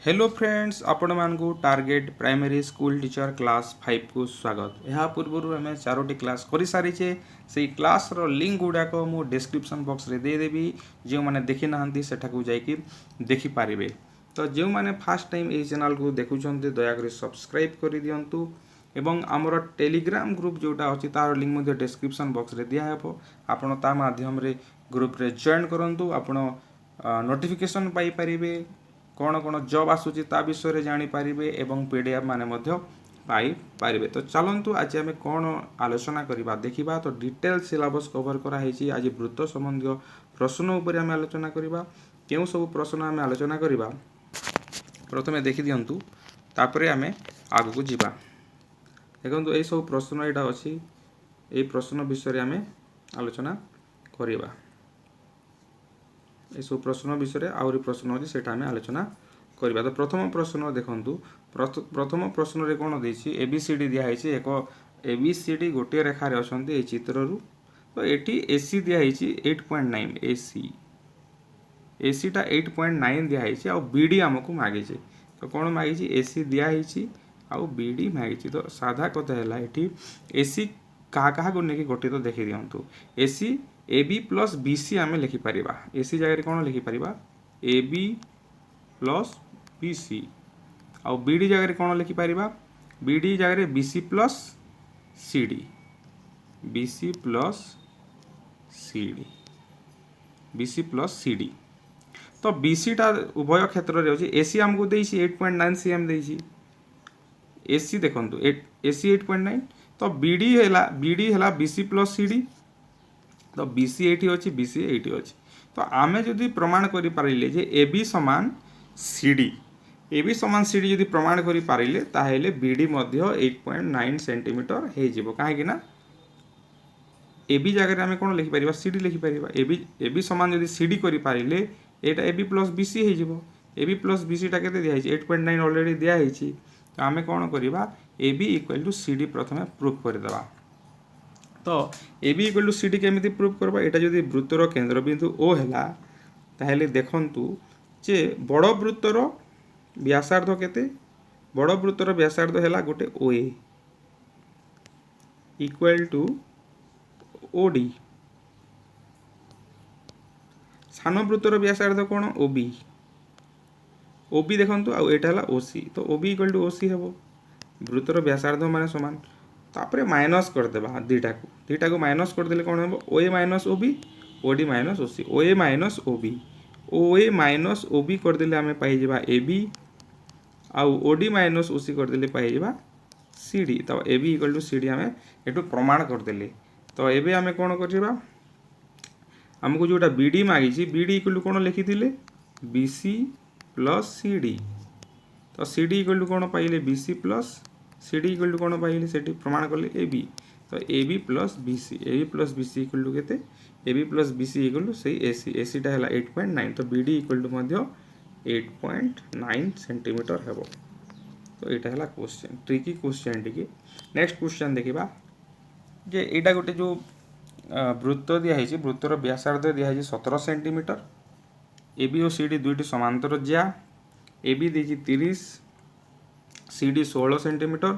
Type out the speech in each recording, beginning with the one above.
Hello friends आपण मानकु target primary school teacher class 5 को स्वागत। यह पूर्व आम चारोटी क्लास कर सारीचे से क्लास रो लिंक गुड़ाक मु डिस्क्रिप्शन बॉक्स रे दे देबी। जो मैंने देखि नाहंती सेठाकू जाइकी देखि पारिबे। तो जो मैंने फर्स्ट टाइम ए चैनल को देखुछन्ते दया करी सब्सक्राइब कर दियंतु एवं आमर टेलीग्राम ग्रुप जोटा अछि तार लिंक मध्ये डिस्क्रिप्शन बॉक्स रे दिया हेबो। आपण ता माध्यम रे ग्रुप रे जॉइन करंतु। आपण नोटिफिकेशन पाई परिबे कौन कौन जॉब आसूची ता विषय जानीपारे एवं पीडीएफ माने मध्य पाई पारिबे। तो चलतु आज आम कौन आलोचना करवा देखा। तो डिटेल सिलेबस कवर कराई आज वृत्त संबंधी प्रश्न उपर आम आलोचना करवा। क्यों सब प्रश्न आम आलोचना करवा प्रथमे देखी दिंतु तापरे आम आग को जीवा। देखो यही सब प्रश्न यहाँ अच्छी यही प्रश्न विषय आम आलोचना करवा। ये सब प्रश्न विषय आहरी प्रश्न अच्छी से आलोचना करवा। तो प्रथम प्रश्न देखु प्रथम प्रश्न रे कौन देछि एबीसीडी दिखाई एक एबीसीडी गोटे रेखार अच्छा चित्रु। तो ये एसी दिखाई 8.9 एसी टा 8.9 दिखाई आ बीडी आमको मागी। तो कौन मागी एसी दिखाई आउ बीडी मागी। तो साधा कथा है ये एसी क्या को लेकिन गोटे तो देखी दिंतु AC A B plus B C आम लिखिपर। एसी जगह कौन लिखिपर A B plus B C आउ बीडी जगह कौन लिखिपर बीडी जगह B C plus C D B C plus C D B C plus C D. तो बी सी टा उभय क्षेत्र में अच्छी एसी आमको देसी 8.9 सीएम देसी एसी देखो एसी 8.9। तो बीडी है B C plus C D. तो बीसी एटी अच्छी बीसी एटी अच्छी। तो आमे जदि प्रमाण करि पारिले जे एबी समान सीडी एबी समान सीडी जदि प्रमाण करि पारिले ताहेले बीडी मध्य 8.9 सेंटीमीटर हे जिवो। काहे ना एबी जगह आमे कोन लिखि परिबा सीडी लिखि परिबा। एबी समान जदि सीडी करि पारिले एटा एबी प्लस बीसी हे जिवो। एबी प्लस बीसी टा केते दिया हिची 8.9 ऑलरेडी दिया हिची। तो आमे कोन करिबा एबी इक्वल टू सीडी प्रथमे प्रूफ कर देबा। तो A B equal to C D केमी प्रूफ करवा यहाँ जदि वृत्तर केन्द्रबिंदु ओ है ताहले देखंतु जे बड़ वृत्तर व्यासार्ध केते बड़ वृत्तर व्यासार्ध है गोटे ओ ए इक्वल टू ओ डी। सान वृत्तर व्यासार्ध कौन ओ बी देखंतु आ एटा है ओ सी। तो O B equal to O C हे वृत्तर व्यासार्ध माने समान। तापरे माइनस करदेबा दुईटा को माइनस करदेले कौन हम O A minus O B O D minus O C O A minus O B करदेले आम पाइबा ए बी आउ ओ डी माइनस ओ सी करदेले पाइबा सी डी। तो A B equal to C D आम एटू प्रमाण करदेले। तो एबे आम कौन करवा आमको जोटा बी डी मागी बी डी इक्वल टू कौन लिखी B C plus C D. तो सी डी इक्वल टू कौन पाइले B C plus C D equal to कौन पाइले से प्रमाण कले ए बी। तो A B plus B C equal to केते A B plus B C equal to से एसी टा है 8.9। तो बी डी इक्वल टू मध्य 8.9 सेंटीमीटर हेबो। तो यहाँ है question tricky question T. Next question देखा जे यहाँ गोटे जो वृत्त दिखाई वृत्तर व्यासार्ध दिखाई 17 सेंटीमीटर। ए बी और सी डी दुईटी समांतर ज्या ए बी देती 30 सी डी 16 सेंटीमीटर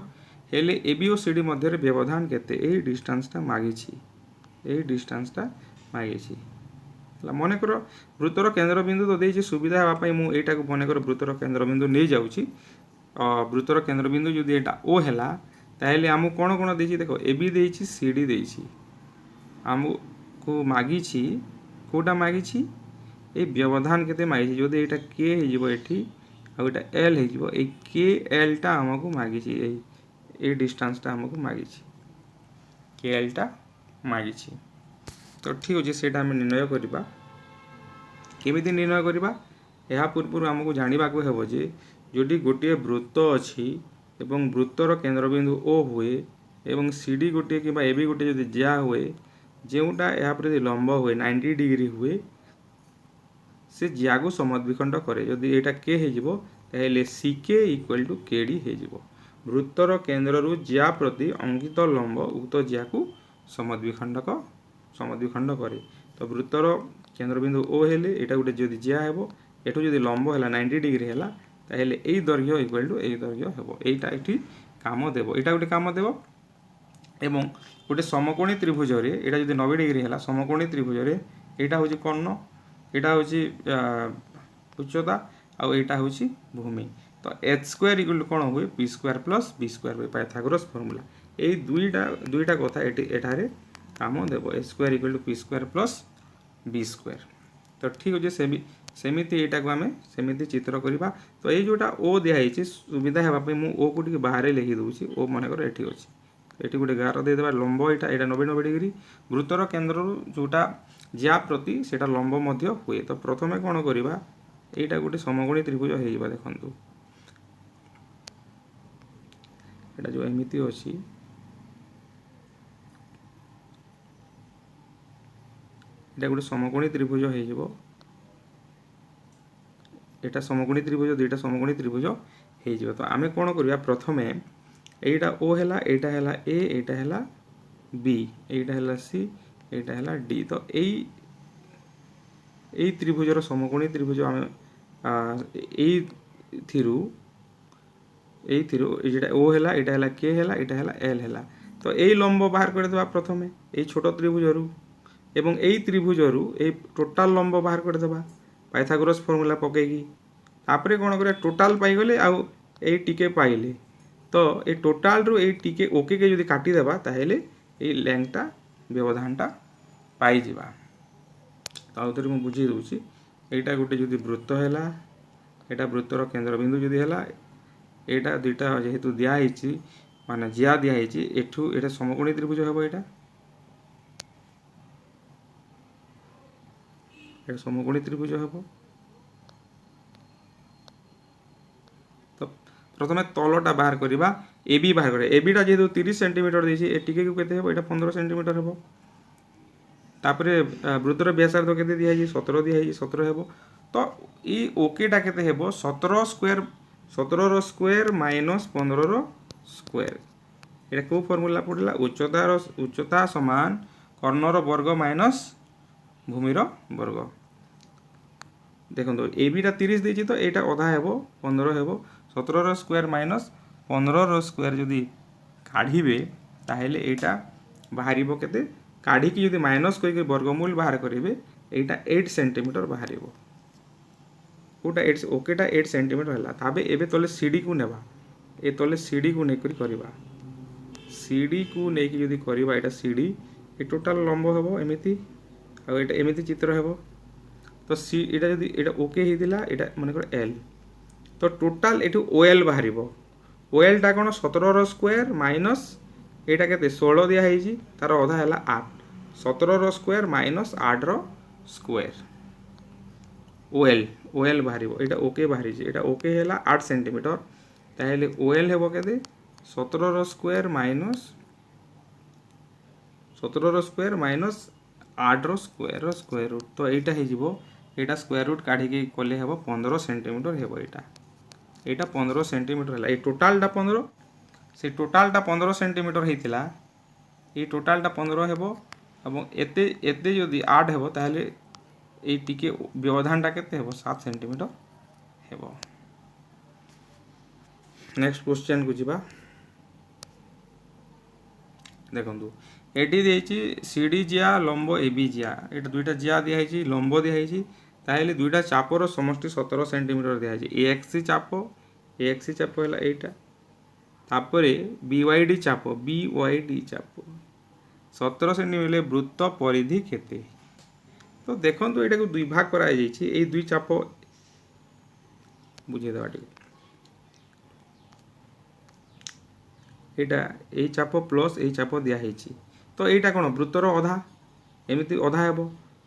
हेले ए बी और सी डी मध्य व्यवधान केते यही डिस्टेंसटा मागिछि मनकर वृत्तर केन्द्रबिंदु तो देछि सुविधा होगापाई मु एटा को मनकर वृत्तर केन्द्रबिंदु नहीं जाउछि। वृत्तर केन्द्रबिंदु जदि एटा ओ हैला ताहेले आमु कोन कोन देछि देखो ए बी देछि सी डी देछि आमको मागिछि कोटा मागिछि ए व्यवधान केते मागिछि जदि एटा के हे जिवो एठी आ एटा एल हे जिवो ए के एल टा हमको मागिछि ए डिस्टेंसटा हमको मागिछि के एल टा मागिछि। तो ठीक अच्छे से निर्णय करवा केमी निर्णय करवा यह पूर्व आमको जानवा हेब जे जदि गोटे वृत्त अच्छी एवं वृत्तर केन्द्रबिंदु ओ हुए एवं सी डी गोटे कि ए बी गोटे जदि ज्या हुए जोटा यहाँ लंब हुए 90 डिग्री हुए से ज्या को समद्विखंड करे जदि यहाँ के हो ताहले सी के इक्वल टू के डी हो वृत्तर केन्द्र ज्या प्रति अंकित लंब उक्त ज्या को समद्विखंड करे। तो वृत्तर केन्द्रबिंदु ओ हेले एटा गोटे जदि ज्या हेबो एठू जदि लंब है 90 डिग्री है ताहले एई दैर्घ्य इक्वल टू एई दैर्घ्य हेबो एटा एठी काम देबो एटा गोटे काम देबो एवं गोटे समकोणी त्रिभुज रे एटा जदि 90 डिग्री हैला समकोणी त्रिभुज रे एटा होची कर्ण एटा होची उच्चता आ एटा होची भूमि तो h स्क्वायर इक्वल टू कोन होय p square plus b square होय पाइथागोरस फार्मूला एई दुईटा कथा एठारे काम देबो h square equal to p square plus b square तो ठीक अच्छे सेमिति एटा को आमे सेमिति चित्र करिबा तो ये जोटा ओ दिया है सुविधा हेबा पे मु ओ को टिके बाहर लिखि दउची ओ माने कर एठी अछि एठी गोटे गार दे देबा लंब एटा 90 डिग्री वृत्तर केंद्र जोटा ज्या प्रति सेटा लंब मध्य हुए तो प्रथमे कोन करिबा एटा गोटे समकोणी त्रिभुज हे जिबा देखंतु एटा जो एमिति अछि एटा गोटे समकोणी त्रिभुज हे जिवो एटा समकोणी त्रिभुज दुईटा समकोणी त्रिभुज हे जिवो तो आमे कोन करिया प्रथमे एटा ओ हैला एटा हैला ए एटा हैला बी एटा हैला सी एटा हैला डी तो एई त्रिभुजर समकोणी त्रिभुज आमे एई थिरु एटा ओ हैला एटा हैला के हैला एटा हैला एल हैला तो एई लंब बाहर कर देबा प्रथमे एई छोटो त्रिभुजरु एवं एई त्रिभुजरु एई टोटल लंब बाहर कर देबा पाइथागोरस फार्मूला पकेगी तापरे कोन करे टोटल पाई गले आ एई टिके पाइले तो ए टोटल रु एई टिके ओके के जदी काटी देबा ताहेले एई लेंथटा व्यवधानटा पाई जिबा तो आउतरे मु बुझी दउची एटा गोटे जदी वृत्त हैला एटा वृत्तर केंद्र बिंदु जदी हैला एटा दुईटा जेहेतु दिया हिची माने जिया दिया हिची एठू एटा समकोणी त्रिभुज हेबो एटा समकोणी त्रिभुज हेबो तो प्रथमे तलटा बाहर करिबा एबी बाहर करे एबी टा जेहेतु 30 सेंटीमीटर देछि ए टिके को केते हेबो एटा 15 सेंटीमीटर हेबो तापरे वृत्तर व्यासार्ध केते दिया हिची 17 दिया हिची 17 हेबो तो ई ओके टा केते हेबो 17 रो स्क्वायर माइनस 15 रो स्क्वायर एटा को फार्मूला पडला उच्चता समान कर्ण रो वर्ग माइनस भूमि रो वर्ग देखो एबी टा 30 देछि तो एटा आधा हेबो 15 हेबो 17 रो स्क्वायर माइनस 15 रो स्क्वायर जदी काढिबे ताहेले एटा बाहरिबो केते काढी की जदी माइनस कोइ के वर्गमूल बाहर करिवे एटा 8 सेंटीमीटर बाहरिबो कोटा 8 ओकेटा 8 सेंटीमीटर हला ताबे एबे तले सीडी को नेबा ए तले सीडी को नेकरी करिबा सीडी को नेकी जदी करिबा एटा सीडी ए टोटल लंब हेबो एमिति आ एटा एमिति चित्र हेबो तो सी एटा जदी एटा ओके हे दिला एटा माने कर एल तो टोटल एटू ओएल बाहरिबो ओएल टा कोन 17 रो स्क्वायर माइनस एटा केते 16 दिया हेजी तार आधा हैला 8 17 रो स्क्वायर माइनस 8 रो स्क्वायर ओएल बाहरिबो एटा ओके बाहरि जे एटा ओके हैला 8 सेंटीमीटर ताहेले ओएल हेबो केते 17 रो स्क्वायर माइनस 8 रो स्क्वायर रूट तो एटा हे जिवो एटा स्क्वायर रूट काढी के कोले हेबो 15 सेंटीमीटर हेबो एटा 15 सेंटीमीटर हला ए टोटल टा 15 से टोटल टा 15 सेंटीमीटर हेतिला ए टोटल टा 15 हेबो एवं एते जदी 8 हेबो ताहले ए टिके व्यवधान टा केते हेबो 7 सेंटीमीटर हेबो नेक्स्ट क्वेश्चन को जिबा देखंतु एटी देछि सीडी जिया लंब एबी जिया एटा दुईटा जिया दिया हिची लंब दिया हिची ताहेले दुईटा चापर समष्टि 17 सेंटीमीटर दिया हिची एक्सी चाप हैला एटा तापरे बीवाईडी चाप 17 सेंटीमीटर वृत्त परिधि केते तो देखंतु एटा को दुई भाग करा जायछि ए दुई चाप बुझे देबाटी एटा ए चाप प्लस ए चाप दिया हिची तो एटा कोन वृत्तर आधा एमिति आधा हेबो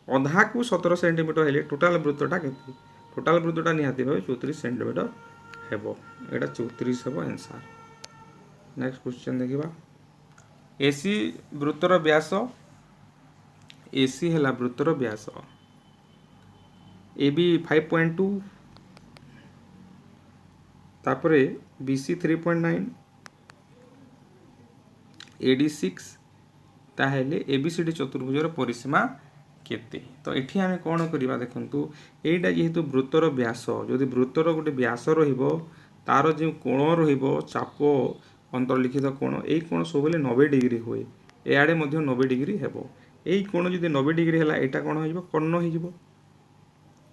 आधा को 17 सेंटीमीटर हेले टोटल वृत्तटा केते टोटल वृत्तटा निहाती भाबे 34 सेंटीमीटर हेबो एटा 34 हेबो आंसर नेक्स्ट क्वेश्चन देखिबा एसी वृत्तर व्यास एसी हैला वृत्तर व्यास एबी 5.2 तापरे बीसी 3.9 एडी 6 ताहेले एबीसीडी चतुर्भुजर परिसीमा केते। तो एठी आमे कोन करिबा देखंतु एटा जेहेतु वृत्तर व्यास जदि वृत्तर गोटे व्यास रहिबो तार जे कोण रहिबो चाप अंतर्लिखित कोण एई कोण सबले 90 डिग्री होए एआडे मध्य 90 डिग्री हेबो एई कोण जदि 90 डिग्री हैला एटा कोण होइबो कर्ण होइबो।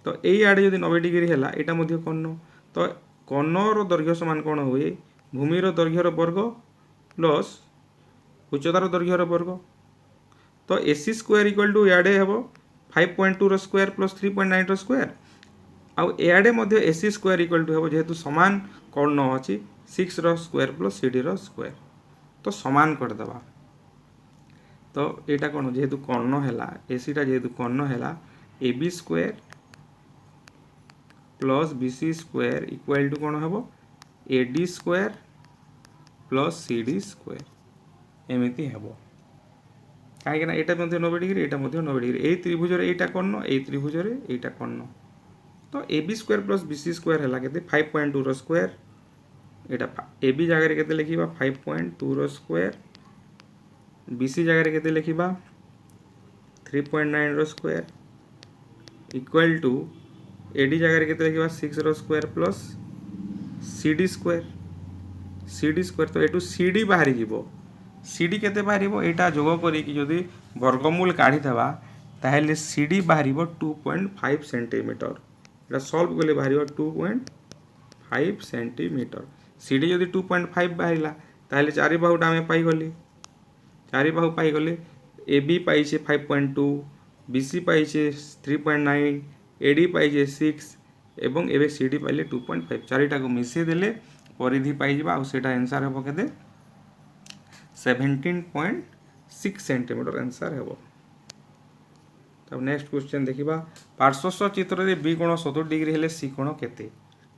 तो एई आडे जदि 90 डिग्री हैला एटा मध्य कर्ण। तो कर्णर दैर्घ्य समान कोण हुए भूमिर दैर्घ्यर वर्ग प्लस उच्चतार दैर्घ्यर वर्ग। तो AC स्क्वायर इक्वल टू याडे हेबो 5.2 रो स्क्वायर प्लस 3.9 रो स्क्वायर आउ एआडे मध्य AC स्क्वायर इक्वल टू हेबो जेहेतु समान कर्ण अछि 6 रो स्क्वायर प्लस CD रो स्क्वायर। तो समान कर दबा। तो एटा कोन जेहेतु कर्ण हैला AC टा जेहेतु कर्ण हैला AB square plus BC square equal to कोन हेबो AD square plus CD square एमिति हेबो। कहीं ना एटा मध्य 90 डिग्री एटा मध्य 90 डिग्री ए त्रिभुज रे एटा कर्ण ए त्रिभुज रे एटा कर्ण। तो AB square plus BC square हैला केते 5.2 रो स्क्वायर एटा AB जगह रे केते लिखिबा 5.2 रो स्क्वायर BC जगह रे केते लिखिबा 3.9 रो स्क्वायर इक्वल टू AD जगह रे केते लिखिबा 6 रो स्क्वायर प्लस CD स्क्वायर। तो एटू CD बाहरी जीवो CD केते बाहरिबो एटा जोग करी कि जदी वर्गमूल काढी देबा ताहेले CD बाहरिबो 2.5 सेंटीमीटर एटा सॉल्व करले बाहरिबो 2.5 सेंटीमीटर। CD जदी 2.5 बाहरिला ताहेले चारि बाहुटा हमें पाई गली चारि बाहु पाई गले AB पाइछे 5.2 BC पाइछे 3.9 AD पाइछे 6 एवं एबे CD पाइले 2.5 चारिटा को मिसे देले परिधि पाई जिबा आ सेटा आंसर हेबो केते 17.6 सेंटीमीटर आंसर हेबो। तब नेक्स्ट क्वेश्चन देखिबा पार्श्वस्थ चित्र रे बी कोण 70 डिग्री हेले सी कोण केते।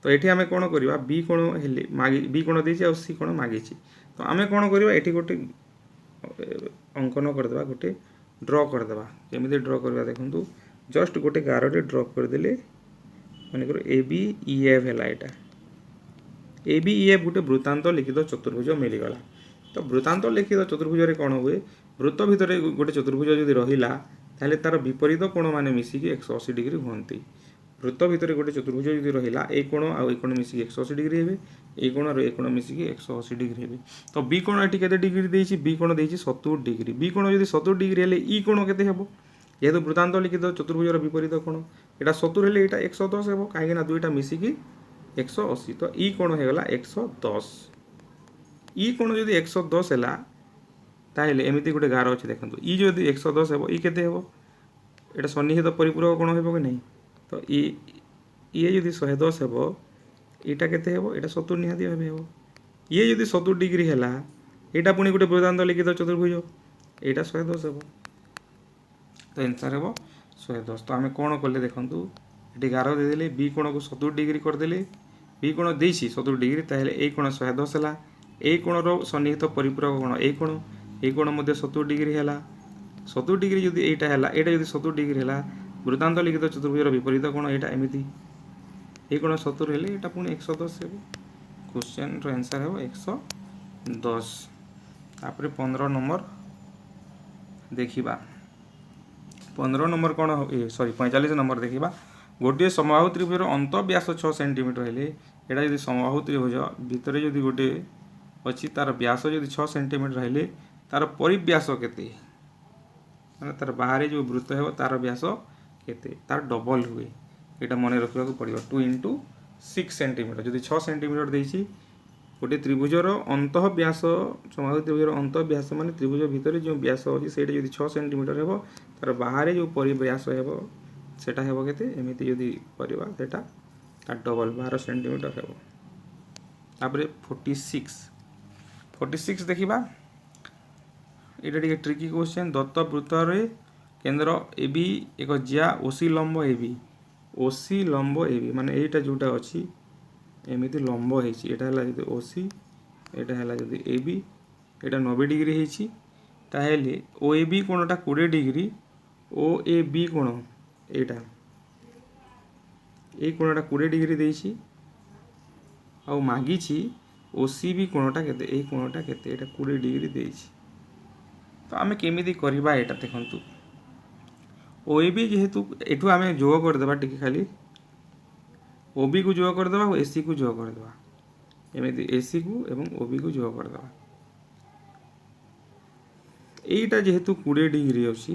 तो एठी हमें कोण करिबा बी कोण हेले मागी बी कोण देछि आ सी कोण मागिछि। तो हमें कोण करिबा एठी गोटे अंकन कर देबा गोटे ड्रॉ कर देबा केमिति ड्रॉ करबा देखंतु जस्ट गोटे गारोटे ड्रॉ कर देले माने करो ABEF हेला एटा ABEF गोटे वृत्तांत लिखित चतुर्भुज मिली गला। तो वृत्तांत लिखित चतुर्भुज रे कोण हुए वृत्त भितर गोटे चतुर्भुज जदि रहिला ताले तार विपरीत कोण माने मिसिकी 180 डिग्री होंती। वृत्त भितर गोटे चतुर्भुज जदि रहिला ए कोण आ ए कोण मिसिकी 180 डिग्री हेबे ए कोण रे ए कोण मिसिकी 180 डिग्री हेबे। तो बी कोण एठी केते डिग्री देछि बी कोण देछि 70 डिग्री बी कोण जदि 70 डिग्री हेले ई कोण केते हेबो जेहेतु वृत्तांत लिखित चतुर्भुज र विपरीत कोण एटा 70 हेले एटा 110 हेबो काहे ना दुईटा मिसिकी 180। तो ई कोण हे गला 110 ई कोण जदि 110 हैला ताहेले एमिति गोटे गार अछि देखंतु ई जदि 110 हेबो ई केते हेबो एटा सन्निहित परिपूरक कोण हेबो कि नहीं। तो ई जदि 110 हेबो एटा केते हेबो एटा 70 निहाती भाबे हेबो ये जदि 70 डिग्री हैला एटा पुनी गोटे वृत्तांत लिखित चतुर्भुज एटा 110 हेबो। तो आंसर हेबो 110। तो हमें कोण करले देखंतु एटी गार दे देले बी कोण को 70 डिग्री कर देले बी कोण देछि 70 डिग्री ताहेले ए कोण 110 हैला ए कोण रो सन्निहित परिपूरक कोण ए कोण मध्ये 70 डिग्री हैला 70 डिग्री जदि एटा हैला एटा जदि 70 डिग्री हैला वृत्तांत लिखित चतुर्भुज रो विपरीत कोण एटा एमिति ए कोण 70 हेले एटा पुनी 110 हेबो। क्वेश्चन रो आंसर हेबो 110। तापर 15 नंबर देखिबा 15 नंबर कोण सॉरी 45 नंबर देखिबा गोटे समबाहु त्रिभुज अंत व्यास 6 सेंटीमीटर हेले एटा जदि समबाहु त्रिभुज भितरे जदि गोटे अछि तार व्यास जदि 6 सेंटीमीटर हेले तार परिव्यास केते माने तार बाहर जो वृत्त हेबो तार व्यास केते तार डबल हुए एटा मने रखिबा को पड़िबो 2 * 6 सेंटीमीटर जदि 6 सेंटीमीटर देछि गोटे त्रिभुजर अंत व्यास समबाहु त्रिभुजर अंत व्यास माने त्रिभुज भितरे जो व्यास अछि सेटा जदि 6 सेंटीमीटर हेबो तार बाहर जो परिव्यास हेबो सेटा हेबो केते एमिति जदि परिबा सेटा तार डबल 12 सेंटीमीटर हेबो। तापरे 46 देखिबा एटा टिके ट्रिकी क्वेश्चन दत्त वृत्त रे केंद्र AB एक ज्या OC लंब AB माने एटा जोटा अछि एमिति लंब हेछि एटा हला जदि OC एटा हला जदि AB एटा 90 डिग्री हेछि ताहेले OAB कोणटा 20 डिग्री OAB कोण एटा ए कोणटा 20 डिग्री देछि आ मागिछि OCB कोणटा केते ए कोणटा केते एटा 20 डिग्री देछि। तो आमे केमिति करबा एटा देखंतु ओएबी जेहेतु एठू आम जोग करदे टिके खाली ओबी को जोग करदे और एसी को जोग करदे एमती एसी को एवं ओबी को जोग करदे এইটা যেহেতু 20 ডিগ্রি ଅଛି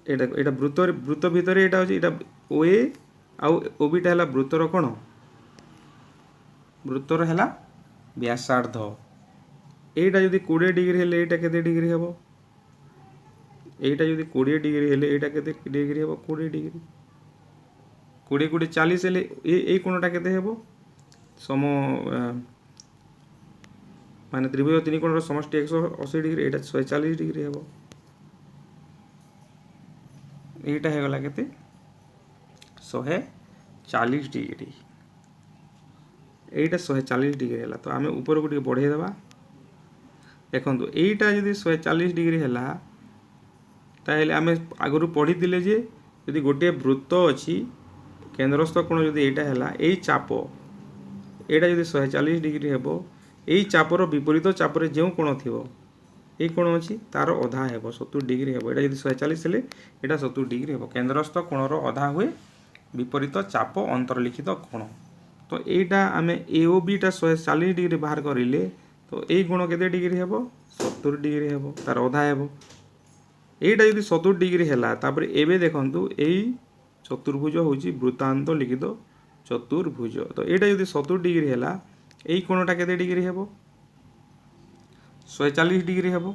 এটা এটা বৃত্ত ভিতরে এটা হচ্ছে এটা ওএ ଆଉ ওবিটা ହେଲା ବୃତ୍ତର କ'ଣ ବୃତ୍ତର ହେଲା ବ୍ୟାସାର୍ଦ୍ଧ এইটা যদি 20 ডিগ্রি ହେଲେ এইটা কেতে ডিগ্রি ହେବ এইটা যদি 20 ডিগ্রি ହେଲେ এইটা কেতে ডিগ্রি ହେବ 20 ডিগ্রি 20 20 40 ହେଲେ এই কোণটা কেতে ହେବ সম মানে ত্রিভুজ তিন কোণর সমষ্টি 180 ডিগ্রি এটা 140 ডিগ্রি ହେବ এইটা হয়ে গলা কেতে 140 ডিগ্রি এইটা 140 ডিগ্রি হেলা তো আমি উপরକୁ ଟିକେ বঢ়াই দেবা দেখন্তু এইটা যদি 140 ডিগ্রি হেলা তাহলে আমি আগରୁ পঢ়িଥିଲେ যে যদি গোটিয়ে বৃত্ত ଅଛି কেন্দ্রস্থ কোণ যদি এইটা হেলা এই চাপ এইটা যদি 140 ডিগ্রি ହେବ এই চাপর বিপরীত চাপরে যে কোণ থিব এই কোণ ଅଛି তার অধা ହେବ 70 ডিগ্রি ହେବ এটা যদি 140 ହେଲେ এটা 70 ডিগ্রি ହେବ কেন্দ্রস্থ কোণর অধা हुए विपरीत चाप अंतर्लिखित कोण तो এইটা আমি এওবিটা 140 ডিগ্রি বাহার করিলে তো এই কোণ কেতে ডিগ্রি ହେବ 70 ডিগ্রি ହେବ তার অধা ହେବ এইটা যদি 70 ডিগ্রি হেলা তারপরে এবে দেখন্তু এই চতুর্ভুজ হচ্ছে বৃত্তান্ত লিখিত চতুর্ভুজ তো এইটা যদি 70 ডিগ্রি হেলা এই কোণটা কেতে ডিগ্রি ହେବ 140 ডিগ্রি ହେବ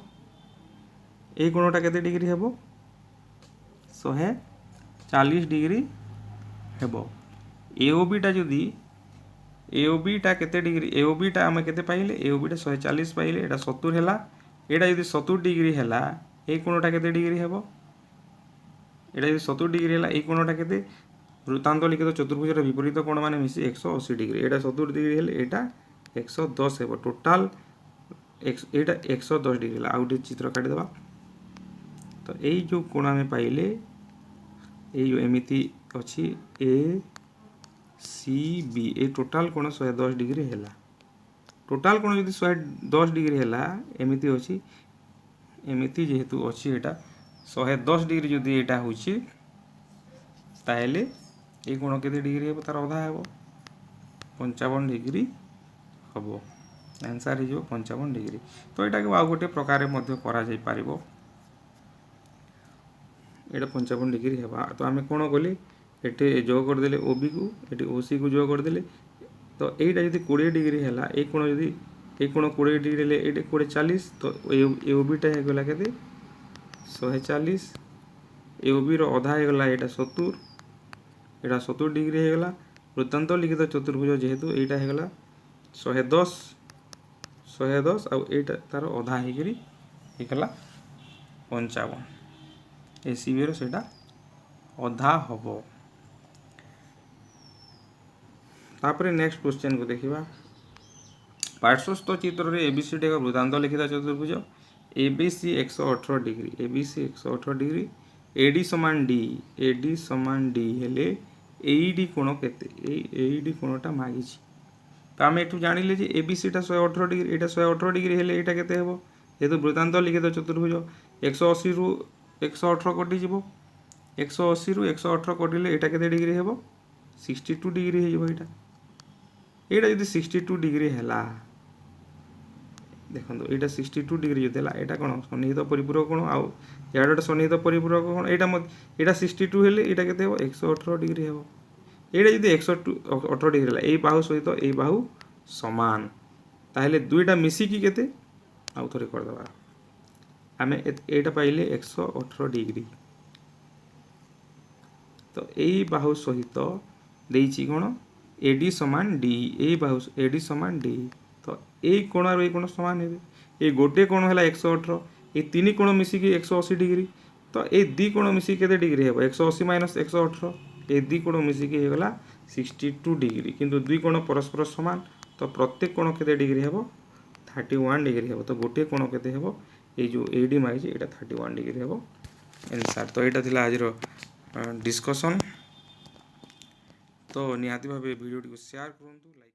এই কোণটা কেতে ডিগ্রি ହେବ 140 ডিগ্রি ହେବ এওবিটা যদি এওবিটা কেতে ডিগ্রি এওবিটা আমি কেতে পাইলে এওবিটা 140 পাইলে এটা 70 হেলা এটা যদি 70 ডিগ্রি হেলা এই কোণটা কেতে ডিগ্রি ହେବ এটা যদি 70 ডিগ্রি হেলা এই কোণটা কেতে বৃত্তান্ত লিখিত চতুর্ভুজের বিপরীত কোণ মানে মিশি 180 ডিগ্রি এটা 70 ডিগ্রি হেলে এটা 110 ହେବ টোটাল এটা 110 ডিগ্রি হেলা আউট চিত্র কাটি দেবা তো এই যে কোণ আমি পাইলে এই যে এমিতি ଅଛି ए सी बी ए टोटाल कोण 110 डिग्री हैला टोटाल कोण यदि 110 डिग्री हैला एमिति अछि एमिति जेहेतु अछि एटा 110 डिग्री यदि एटा होछि ताहेले ए कोण केते डिग्री हेबो तार अधा हेबो 55 डिग्री हबो आंसर हे जो 55 डिग्री तो एटा के आ गोटे प्रकार मध्ये करा जाय पारिबो एटा 55 डिग्री हेबा तो आमे कोण गली एटे जोग कर देले ओबी को एटे ओसी को जोग कर देले तो एटा यदि 20 डिग्री हैला ए कोण यदि ए कोण 20 डिग्री ले एटे 40 तो ए ओबीटा हे गला केते 140 ए ओबी रो आधा हे गला एटा 70 एटा 70 डिग्री हे गला वृत्तांत लिखित चतुर्भुज जेहेतु एटा हे गला 110 आ एटा तार आधा हे गिरी हे गला 55 एसीबी रो सेटा आधा हबो तापर नेक्स्ट क्वेश्चन को देखिबा पार्श्वस्थ चित्र रे एबीसी का वृत्तांत लिखित चतुर्भुज ABC 118 degree ABC 118 degree AD समान डी हेले एडी कोण केते एडी कोणटा मागिछि तो आम एठू जानिले जे एबीसी टा 118 डिग्री एटा 118 डिग्री हेले एटा केते हेबो जेतु वृत्तांत लिखित चतुर्भुज 180 रु 118 कटि जिवो 180 रु 118 कटिले एटा केते डिग्री हेबो 62 डिग्री हे जिवो एटा एटा यदि 62 डिग्री हैला देखो एटा 62 डिग्री जो देला एटा कोन सन्निहित परिपूरक कोन आ याडा सन्निहित परिपूरक कोन एटा एटा 62 हेले एटा केते हेबो 118 डिग्री हेबो एटा यदि 118 डिग्री हैला ए बाहु सहित ए बाहु समान ताहेले दुईटा मिसी की केते आ थोरे कर दबा आमे एटा पाइले 118 डिग्री तो ए बाहु सहित देइछि कोन एडी समान डी ए बाहु एडी समान डी तो ए कोण और ए कोण समान हेबे ए गोटे कोण हैला 118 ए तीन कोण मिसी की 180 डिग्री तो ए दी कोण मिसी केते डिग्री हेबो 180 माइनस 118 ए दी कोण मिसी की हेगला 62 डिग्री किंतु दुई कोण परस्पर समान तो प्रत्येक कोण केते डिग्री हेबो 31 डिग्री हेबो तो गोटे कोण केते हेबो ए जो एडी माइछि एटा 31 डिग्री हेबो आंसर तो एटा थिला आज रो डिस्कशन तो निहाती भाव वीडियो को शेयर करूँ लाइक